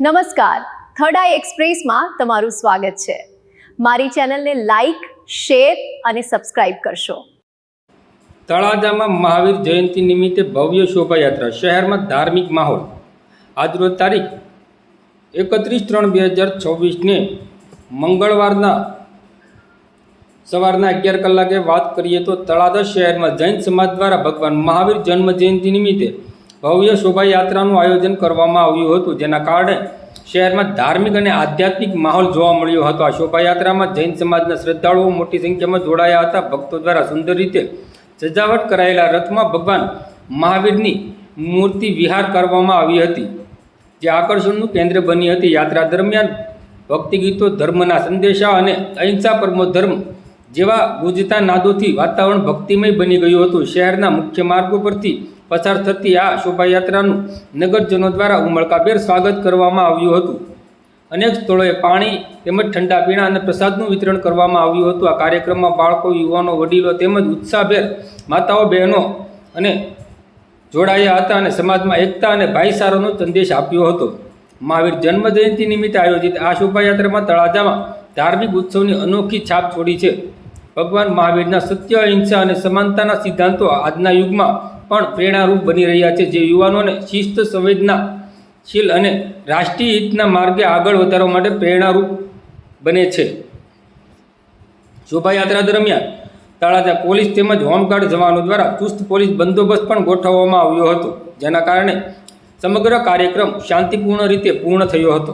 નમસ્કાર, થર્ડ આઈ એક્સપ્રેસમાં તમારું સ્વાગત છે। મારી ચેનલને લાઈક, શેર અને સબસ્ક્રાઇબ કરશો। તળાજામાં મહાવીર જયંતિ નિમિત્તે ભવ્ય શોભાયાત્રા, શહેરમાં ધાર્મિક માહોલ। આજરોજ તારીખ 31/3/2024ને મંગળવારના સવારના 11 કલાકે વાત કરીએ તો તળાજા શહેરમાં જૈન સમાજ દ્વારા ભગવાન મહાવીર જન્મ જયંતિ નિમિત્તે ભવ્ય શોભાયાત્રાનું આયોજન કરવામાં આવ્યું હતું, જેના કારણે શહેરમાં ધાર્મિક અને આધ્યાત્મિક માહોલ જોવા મળ્યો હતો। આ શોભાયાત્રામાં જૈન સમાજના શ્રદ્ધાળુઓ મોટી સંખ્યામાં જોડાયા હતા। ભક્તો દ્વારા સુંદર રીતે સજાવટ કરાયેલા રથમાં ભગવાન મહાવીરની મૂર્તિ વિહાર કરવામાં આવી હતી, જે આકર્ષણનું કેન્દ્ર બની હતી। યાત્રા દરમિયાન ભક્તિ ગીતો, ધર્મના સંદેશા અને અહિંસા પરમો ધર્મ જેવા ગુંજતા નાદોથી વાતાવરણ ભક્તિમય બની ગયું હતું। શહેરના મુખ્ય માર્ગો પરથી પસાર થતી આ શોભાયાત્રાનું નગરજનો દ્વારા ઉમળકાભેર સ્વાગત કરવામાં આવ્યું હતું। અનેક સ્થળોએ પાણી તેમજ ઠંડા પીણા અને પ્રસાદનું વિતરણ કરવામાં આવ્યું હતું। આ કાર્યક્રમમાં બાળકો, યુવાનો, વડીલો તેમજ ઉત્સાહભેર માતાઓ, બહેનો અને જોડાયા હતા અને સમાજમાં એકતા અને ભાઈચારાનો સંદેશ આપ્યો હતો। મહાવીર જન્મ જયંતિ નિમિત્તે આયોજિત આ શોભાયાત્રામાં તળાજામાં ધાર્મિક ઉત્સવની અનોખી છાપ છોડી છે। ભગવાન મહાવીરના સત્ય, અહિંસા અને સમાનતાના સિદ્ધાંતો આજના યુગમાં પણ પ્રેરણારૂપ બની રહ્યા છે, જે યુવાનોને શિસ્ત, સંવેદનાશીલ અને રાષ્ટ્રીય હિતના માર્ગે આગળ વધારવા માટે પ્રેરણારૂપ બને છે। શોભાયાત્રા દરમિયાન તળાજા પોલીસ તેમજ હોમગાર્ડ જવાનો દ્વારા ચુસ્ત પોલીસ બંદોબસ્ત પણ ગોઠવવામાં આવ્યો હતો, જેના કારણે સમગ્ર કાર્યક્રમ શાંતિપૂર્ણ રીતે પૂર્ણ થયો હતો।